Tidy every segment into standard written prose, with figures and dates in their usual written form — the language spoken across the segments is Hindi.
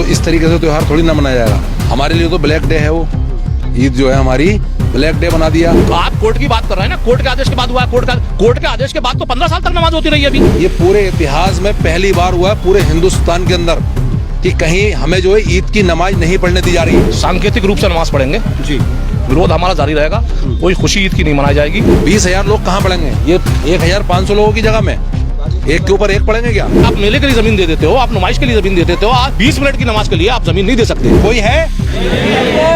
तो इस तरीके से त्योहार थोड़ी ना मनाया जाएगा। हमारे लिए तो ब्लैक डे है वो, ईद जो है हमारी ब्लैक डे बना दिया। तो आप कोर्ट की बात कर रहे हैं ना, कोर्ट के आदेश के बाद हुआ, कोर्ट के आदेश के बाद तो 15 साल तक नमाज होती रही है अभी। ये पूरे इतिहास में पहली बार हुआ है पूरे हिंदुस्तान के अंदर कि कहीं हमें जो है ईद की नमाज नहीं पढ़ने दी जा रही है। सांकेतिक रूप से नमाज पढ़ेंगे जी, विरोध हमारा जारी रहेगा, कोई खुशी ईद की नहीं मनाई जाएगी। 20,000 लोग कहाँ पढ़ेंगे? ये 1,500 लोगों की जगह में एक के ऊपर एक पढ़ेंगे क्या? आप मेले के लिए जमीन दे देते हो, आप नुमाइश के लिए जमीन दे देते हो, आप 20 मिनट की नमाज के लिए आप जमीन नहीं दे सकते। कोई है?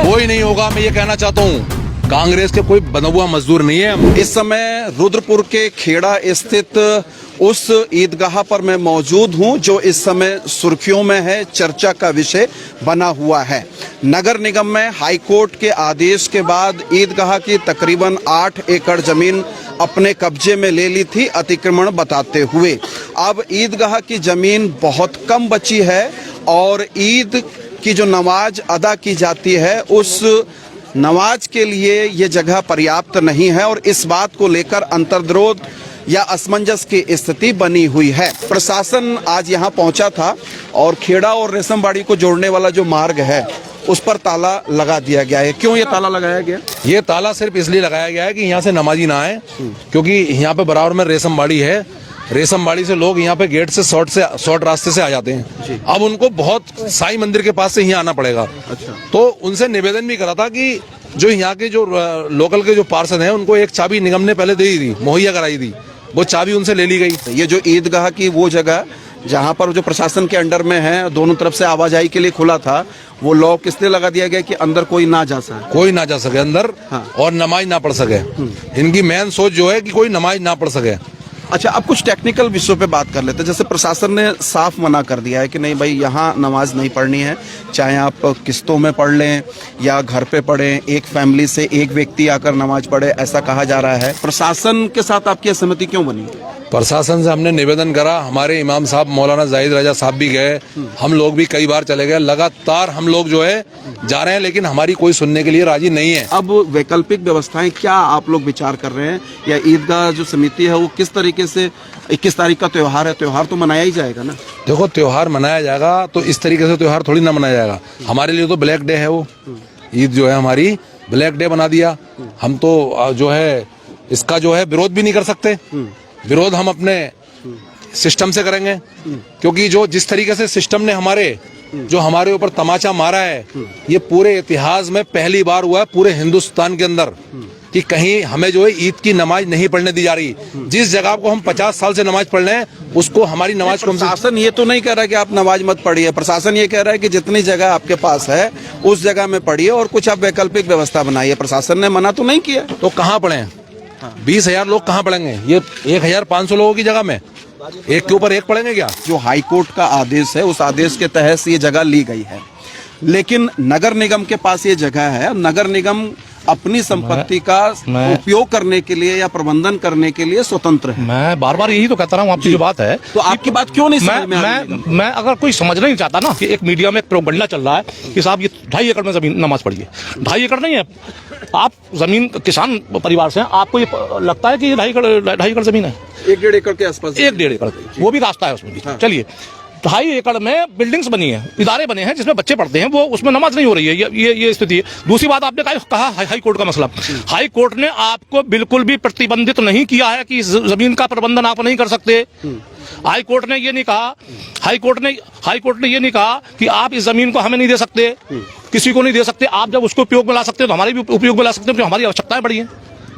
कोई नहीं होगा। मैं ये कहना चाहता हूँ कांग्रेस के कोई बना हुआ मजदूर नहीं है। इस समय रुद्रपुर के खेड़ा स्थित उस ईदगाह पर मैं मौजूद हूं जो इस समय सुर्खियों में है, चर्चा का विषय बना हुआ है। नगर निगम में हाईकोर्ट के आदेश के बाद ईदगाह की तकरीबन 8 एकड़ जमीन अपने कब्जे में ले ली थी अतिक्रमण बताते हुए। अब ईदगाह की जमीन बहुत कम बची है और ईद की जो नमाज अदा की जाती है उस नमाज के लिए ये जगह पर्याप्त नहीं है और इस बात को लेकर अंतर्विरोध या असमंजस की स्थिति बनी हुई है। प्रशासन आज यहाँ पहुँचा था और खेड़ा और रेशमबाड़ी को जोड़ने वाला जो मार्ग है उस पर ताला लगा दिया गया है। क्यों ये ताला लगाया गया? ये ताला सिर्फ इसलिए लगाया गया है कि यहाँ से नमाजी ना आए, क्योंकि यहाँ पे बराबर में रेशमबाड़ी है। रेशमबाड़ी से लोग यहाँ पे गेट से शॉर्ट रास्ते से आ जाते हैं। अब उनको बहुत साईं मंदिर के पास से यहाँ आना पड़ेगा। अच्छा। तो उनसे निवेदन भी करा था कि जो यहाँ के जो लोकल के जो पार्षद हैं उनको एक चाबी निगम ने पहले दे दी, मुहैया कराई थी, वो चाबी उनसे ले ली गई। ये जो ईदगाह की वो जगह जहाँ पर जो प्रशासन के अंडर में है, दोनों तरफ से आवाजाही के लिए खुला था, वो लॉक इसलिए लगा दिया गया कि अंदर कोई ना जा सके, कोई ना जा सके अंदर। हाँ। और नमाज ना पढ़ सके। इनकी मेन सोच जो है कि कोई नमाज ना पढ़ सके। अच्छा, अब कुछ टेक्निकल विषयों पे बात कर लेते हैं। जैसे प्रशासन ने साफ मना कर दिया है कि नहीं भाई यहाँ नमाज नहीं पढ़नी है, चाहे आप किस्तों में पढ़ लें या घर पे पढ़ें, एक फैमिली से एक व्यक्ति आकर नमाज पढ़े, ऐसा कहा जा रहा है। प्रशासन के साथ आपकी असहमति क्यों बनी? प्रशासन से हमने निवेदन करा, हमारे इमाम साहब मौलाना जाहिद राजा साहब भी गए, हम लोग भी कई बार चले गए, लगातार हम लोग जो है जा रहे हैं, लेकिन हमारी कोई सुनने के लिए राजी नहीं है। अब वैकल्पिक व्यवस्थाएं क्या आप लोग विचार कर रहे हैं, या ईदगाह जो समिति है वो किस तरीके से 21 तारीख का त्योहार है, त्योहार तो मनाया ही जाएगा ना? देखो, त्योहार मनाया जाएगा तो इस तरीके से त्योहार थोड़ी ना मनाया जाएगा। हमारे लिए तो ब्लैक डे है वो, ईद जो है हमारी ब्लैक डे बना दिया। हम तो जो है इसका जो है विरोध भी नहीं कर सकते। विरोध हम अपने सिस्टम से करेंगे, क्योंकि जो जिस तरीके से सिस्टम ने हमारे ऊपर तमाचा मारा है, ये पूरे इतिहास में पहली बार हुआ है पूरे हिंदुस्तान के अंदर कि कहीं हमें जो है ईद की नमाज नहीं पढ़ने दी जा रही। जिस जगह को हम 50 साल से नमाज पढ़ रहे हैं उसको हमारी नमाज को प्रशासन ये तो नहीं कह रहा कि आप नमाज मत पढ़िए, प्रशासन ये कह रहा है कि जितनी जगह आपके पास है उस जगह में पढ़िए और कुछ आप वैकल्पिक व्यवस्था बनाइए। प्रशासन ने मना तो नहीं किया। तो कहाँ पढ़े? 20,000 लोग कहाँ पढ़ेंगे? ये 1,500 लोगों की जगह में एक के ऊपर एक पढ़ेंगे क्या? जो हाईकोर्ट का आदेश है उस आदेश के तहत ये जगह ली गई है, लेकिन नगर निगम के पास ये जगह है। नगर निगम अपनी संपत्ति का उपयोग करने के लिए या प्रबंधन करने के लिए स्वतंत्र है। मैं बार बार यही तो कहता रहा हूँ आपकी जो बात है, तो आपकी बात क्यों नहीं समझ में आ रही? मैं अगर कोई समझना नहीं चाहता ना कि एक मीडिया में प्रोपगेंडा चल रहा है कि साहब ये 2.5 एकड़ में जमीन नमाज पढ़िए। 2.5 एकड़ नहीं है, आप जमीन किसान परिवार से हैं, आपको ये लगता है कि ये 2.5 एकड़ जमीन है? 1-1.5 एकड़ के आसपास, 1-1.5 एकड़, वो भी रास्ता है उसमें भी। चलिए, 2.5 एकड़ में बिल्डिंग्स बनी है, इदारे बने हैं जिसमें बच्चे पढ़ते हैं, वो उसमें नमाज नहीं हो रही है। ये स्थिति है। दूसरी बात, आपने कहा हाई कोर्ट का मसला। हाई कोर्ट ने आपको बिल्कुल भी प्रतिबंधित नहीं किया है कि जमीन का प्रबंधन आप नहीं कर सकते। हाई कोर्ट ने ये नहीं कहा, हाई कोर्ट ने ये नहीं कहा कि आप इस जमीन को हमें नहीं दे सकते, किसी को नहीं दे सकते। आप जब उसको उपयोग में ला सकते हो तो हमारे भी उपयोग में ला सकते हो, तो हमारी आवश्यकताएं बड़ी हैं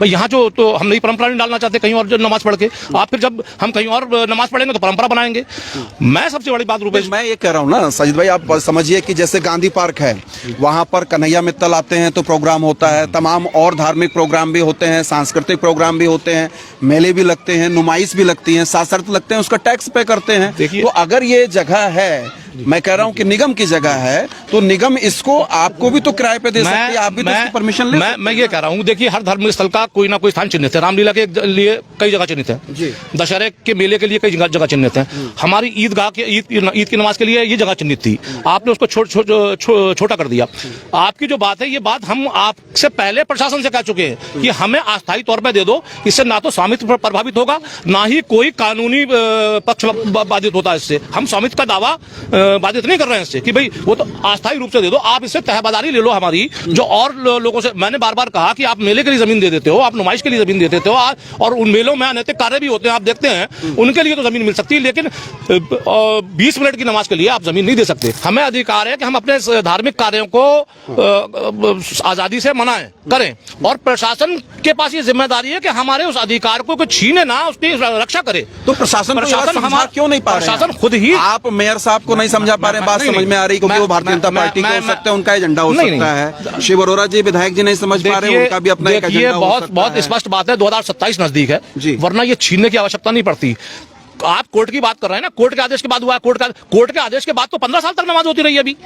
भाई। यहाँ जो तो हम नई परंपरा नहीं डालना चाहते कहीं और जो नमाज पढ़ के, आप फिर जब हम कहीं और नमाज पढ़ेंगे तो परंपरा बनाएंगे। मैं सबसे बड़ी बात रूपेश, मैं ये कह रहा हूँ ना सजिद भाई, आप समझिए कि जैसे गांधी पार्क है, वहाँ पर कन्हैया मित्तल आते हैं तो प्रोग्राम होता है, तमाम और धार्मिक प्रोग्राम भी होते हैं, सांस्कृतिक प्रोग्राम भी होते हैं, मेले भी लगते हैं, नुमाइश भी लगती है, साथ लगते हैं, उसका टैक्स पे करते हैं। तो अगर ये जगह है, मैं कह रहा हूँ कि निगम की जगह है, तो निगम इसको आपको भी तो किराए पे दे सकती है, आप भी तो इसकी परमिशन ले। मैं ये कह रहा हूँ, देखिए हर धर्म स्थल का कोई ना कोई स्थान चिन्हित है। रामलीला के लिए कई जगह चिन्हित है, दशहरे के मेले के लिए कई जगह चिन्हित है, हमारी ईदगाह के ईद की नमाज के लिए ये जगह चिन्हित थी, आपने उसको छोटा कर दिया। आपकी जो बात है, ये बात हम आपसे पहले प्रशासन से कह चुके हैं कि हमें अस्थायी तौर पर दे दो, इससे ना तो स्वामित्व प्रभावित होगा, ना ही कोई कानूनी पक्ष बाधित होता है। इससे हम स्वामित्व का दावा बाधित नहीं कर रहे हैं इससे कि भाई वो तो अस्थायी रूप से दे दो, आप इससे तहबादारी ले लो हमारी, जो और लोगों से मैंने बार बार कहा कि आप मेले के लिए जमीन दे देते हो, आप नुमाइश के लिए जमीन दे देते हो, और उन मेलों में अनैतिक कार्य भी होते हैं, आप देखते हैं, उनके लिए तो जमीन मिल सकती है, लेकिन 20 मिनट की नमाज के लिए आप जमीन नहीं दे सकते। हमें अधिकार है कि हम अपने धार्मिक कार्यों को आजादी से मनाएं, करें, और प्रशासन के पास ये जिम्मेदारी है कि हमारे उस अधिकार को कोई छीने ना, उसकी रक्षा करे। तो प्रशासन हमारा क्यों नहीं पा रहे हैं? प्रशासन खुद ही, आप मेयर साहब को नहीं समझा पा रहे हैं, बात समझ में आ रही, क्योंकि वो भारतीय जनता पार्टी के हो सकते हैं, उनका एजेंडा हो सकता है। शिव अरोड़ा जी विधायक जी नहीं समझ पा रहे, उनका भी अपना एक एजेंडा हो सकता है। बहुत स्पष्ट बात है, 2027 नजदीक है, वरना ये छीनने की आवश्यकता नहीं पड़ती। आप कोर्ट की बात कर रहे हैं ना, कोर्ट के आदेश के बाद हुआ, कोर्ट के आदेश के बाद तो 15 साल तक नमाज होती रही अभी।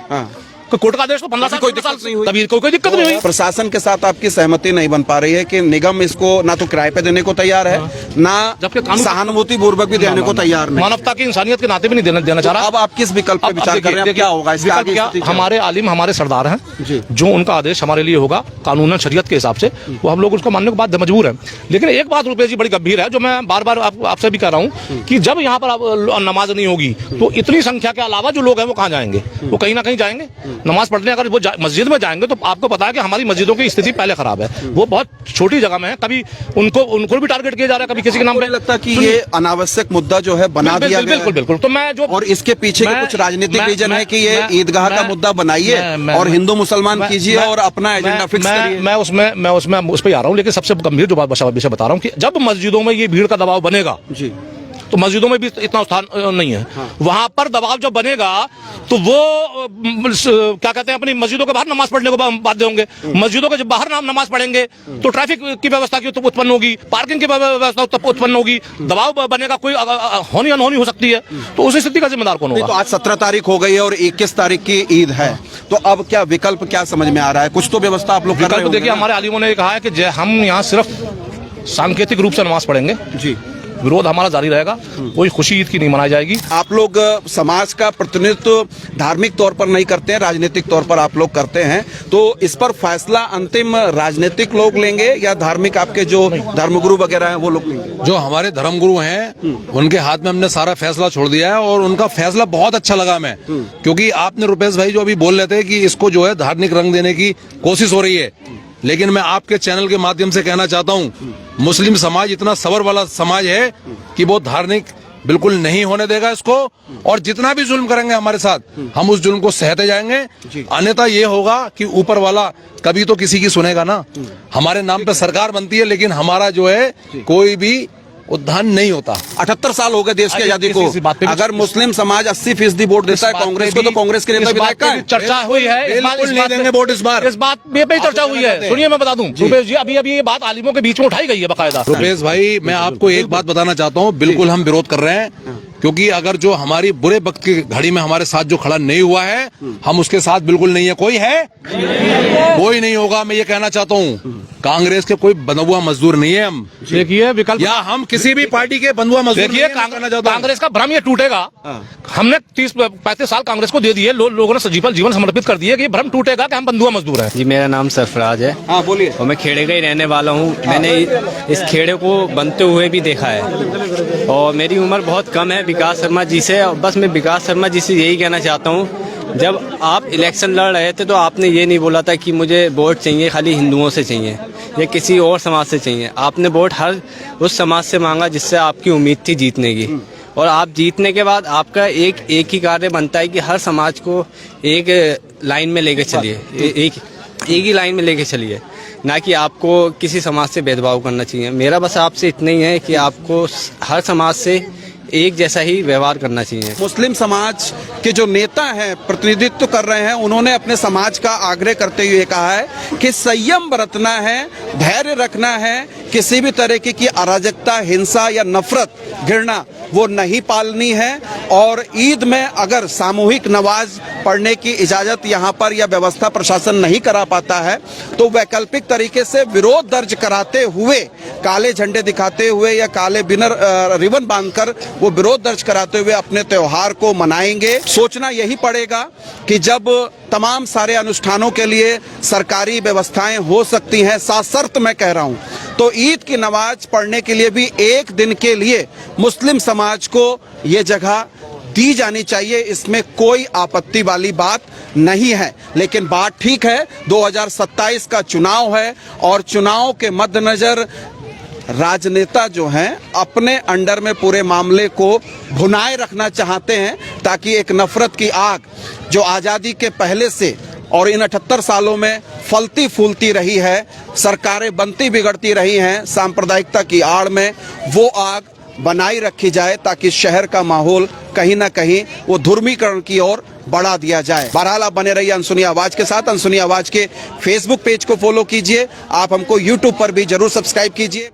कोर्ट का आदेश तो 15 साल, कोई दिक्कत नहीं हुई, तभी कोई दिक्कत नहीं हुई। प्रशासन के साथ आपकी सहमति नहीं बन पा रही है कि निगम इसको ना तो किराए पे देने को तैयार है, ना जबकि सहानुभूति पूर्वक भी देने को तैयार नहीं, मानवता की, इंसानियत के नाते भी नहीं देना चाह रहा। अब आप किस विकल्प पे विचार कर रहे हैं? क्या होगा इसका आगे स्थिति? हमारे आलिम, हमारे सरदार हैं, जो उनका आदेश हमारे लिए होगा कानूनन शरीयत के हिसाब से, वो हम लोग उसको मानने के बाद मजबूर हैं। लेकिन एक बात रुपेश जी बड़ी गंभीर है, जो मैं बार बार आपसे भी कह रहा हूँ कि जब यहाँ पर नमाज नहीं होगी तो इतनी संख्या के अलावा जो लोग हैं वो कहाँ जाएंगे? वो कहीं ना कहीं जाएंगे नमाज पढ़ने। अगर मस्जिद में जाएंगे तो आपको पता है कि हमारी मस्जिदों की स्थिति पहले खराब है, वो बहुत छोटी जगह में है, कभी उनको भी टारगेट किया जा रहा है, कभी किसी के नाम पे। लगता है कि ये अनावश्यक मुद्दा जो है बना दिया गया। बिल्कुल। तो मैं जो, और इसके पीछे के कुछ राजनीतिक रीजन है कि ये ईदगाह का मुद्दा बनाइए और हिंदू मुसलमान कीजिए और अपना एजेंडा फिक्स करिए। मैं उसमें उस पर आ रहा हूँ, लेकिन सबसे गंभीर जो विषय बता रहा हूँ कि जब मस्जिदों में ये भीड़ का दबाव बनेगा जी, तो मस्जिदों में भी इतना स्थान नहीं है। वहां पर दबाव जब बनेगा तो वो क्या कहते हैं, अपनी मस्जिदों के बाहर नमाज पढ़ने को बाध्य होंगे। मस्जिदों के जब बाहर नमाज पढ़ेंगे तो ट्रैफिक की व्यवस्था की उत्पन्न होगी, पार्किंग की व्यवस्था उत्पन्न होगी, दबाव बनेगा, कोई होनी अनहोनी हो सकती है। तो उस स्थिति का जिम्मेदार कौन होगा? तो आज 17 तारीख हो गई है और 21 तारीख की ईद है, तो अब क्या विकल्प क्या समझ में आ रहा है? कुछ तो व्यवस्था आप लोग कर रहे हो? देखिए, हमारे आलिमों ने कहा है कि हम यहाँ सिर्फ सांकेतिक रूप से नमाज पढ़ेंगे जी, विरोध हमारा जारी रहेगा, कोई खुशी ईद की नहीं मनाई जाएगी। आप लोग समाज का प्रतिनिधित्व धार्मिक तौर पर नहीं करते हैं, राजनीतिक तौर पर आप लोग करते हैं, तो इस पर फैसला अंतिम राजनीतिक लोग लेंगे या धार्मिक आपके जो धर्मगुरु वगैरह हैं वो लोग लेंगे? जो हमारे धर्मगुरु हैं उनके हाथ में हमने सारा फैसला छोड़ दिया है, और उनका फैसला बहुत अच्छा लगा हमें, क्योंकि आपने रुपेश भाई जो अभी बोल रहे थे कि इसको जो है धार्मिक रंग देने की कोशिश हो रही है, लेकिन मैं आपके चैनल के माध्यम से कहना चाहता हूँ, मुस्लिम समाज इतना सबर वाला समाज है कि वो धार्मिक बिल्कुल नहीं होने देगा इसको, और जितना भी जुल्म करेंगे हमारे साथ हम उस जुल्म को सहते जाएंगे। अन्यथा ये होगा कि ऊपर वाला कभी तो किसी की सुनेगा ना। हमारे नाम पे सरकार बनती है, लेकिन हमारा जो है कोई भी उद्धान नहीं होता। 78 साल हो गए देश की आजादी को, अगर मुस्लिम समाज 80% वोट देता है कांग्रेस को, तो कांग्रेस के नेता विधायक का चर्चा हुई है, नहीं देंगे वोट इस बार। इस बात पे चर्चा हुई है। सुनिए, मैं बता दूं रुपेश जी, अभी ये बात आलिमों के बीच में उठाई गई है बाकायदा। रुपेश भाई, मैं आपको एक बात बताना चाहता हूँ, बिल्कुल हम विरोध कर रहे हैं, क्योंकि अगर जो हमारी बुरे वक्त की घड़ी में हमारे साथ जो खड़ा नहीं हुआ है, हम उसके साथ बिल्कुल नहीं है। कोई है? कोई नहीं होगा। मैं ये कहना चाहता हूँ, कांग्रेस के कोई बंधुआ मजदूर नहीं है हम। देखिए विकल्प, या हम किसी भी पार्टी के बंधुआ मजदूर नहीं है। कांग्रेस का भ्रम ये टूटेगा। हमने 30-35 साल कांग्रेस को दे दिए, लोगों ने सजीवन जीवन समर्पित कर दिए कि ये भ्रम टूटेगा कि हम बंधुआ मजदूर हैं। जी, मेरा नाम सरफराज है। हाँ बोलिए। और मैं खेड़े का ही रहने वाला हूँ। मैंने इस खेड़े को बनते हुए भी देखा है, और मेरी उम्र बहुत कम है विकास शर्मा जी से। बस मैं विकास शर्मा जी से यही कहना चाहता हूँ, जब आप इलेक्शन लड़ रहे थे तो आपने ये नहीं बोला था कि मुझे वोट चाहिए खाली हिंदुओं से चाहिए या किसी और समाज से चाहिए। आपने वोट हर उस समाज से मांगा जिससे आपकी उम्मीद थी जीतने की, और आप जीतने के बाद आपका एक ही कार्य बनता है कि हर समाज को एक लाइन में लेके चलिए, एक ही लाइन में लेके चलिए, ना कि आपको किसी समाज से भेदभाव करना चाहिए। मेरा बस आपसे इतना ही है कि आपको हर समाज से एक जैसा ही व्यवहार करना चाहिए। मुस्लिम समाज के जो नेता हैं, प्रतिनिधित्व कर रहे हैं, उन्होंने अपने समाज का आग्रह करते हुए कहा है कि संयम बरतना है, धैर्य रखना है, किसी भी तरीके की अराजकता, हिंसा या नफरत, घृणा वो नहीं पालनी है, और ईद में अगर सामूहिक नमाज पढ़ने की इजाजत यहाँ पर या व्यवस्था प्रशासन नहीं करा पाता है, तो वैकल्पिक तरीके से विरोध दर्ज कराते हुए, काले झंडे दिखाते हुए या काले बिनर रिबन बांधकर वो विरोध दर्ज कराते हुए अपने त्योहार को मनाएंगे। सोचना यही पड़ेगा कि जब तमाम सारे अनुष्ठानों के लिए सरकारी व्यवस्थाएं हो सकती हैं, सशर्त मैं कह रहा हूं, तो ईद की नमाज पढ़ने के लिए भी एक दिन के लिए मुस्लिम समाज को ये जगह दी जानी चाहिए, इसमें कोई आपत्ति वाली बात नहीं है। लेकिन बात ठीक है, 2027 का चुनाव है और चुनाव के मद्देनजर राजनेता जो हैं अपने अंडर में पूरे मामले को भुनाए रखना चाहते हैं, ताकि एक नफरत की आग जो आज़ादी के पहले से और इन 78 सालों में फलती फूलती रही है, सरकारें बनती बिगड़ती रही हैं सांप्रदायिकता की आड़ में, वो आग बनाई रखी जाए ताकि शहर का माहौल कहीं ना कहीं वो धर्मीकरण की ओर बढ़ा दिया जाए। बहरहाल आप बने रहिए अनसुनी आवाज के साथ। अनसुनी आवाज के फेसबुक पेज को फॉलो कीजिए, आप हमको यूट्यूब पर भी जरूर सब्सक्राइब कीजिए।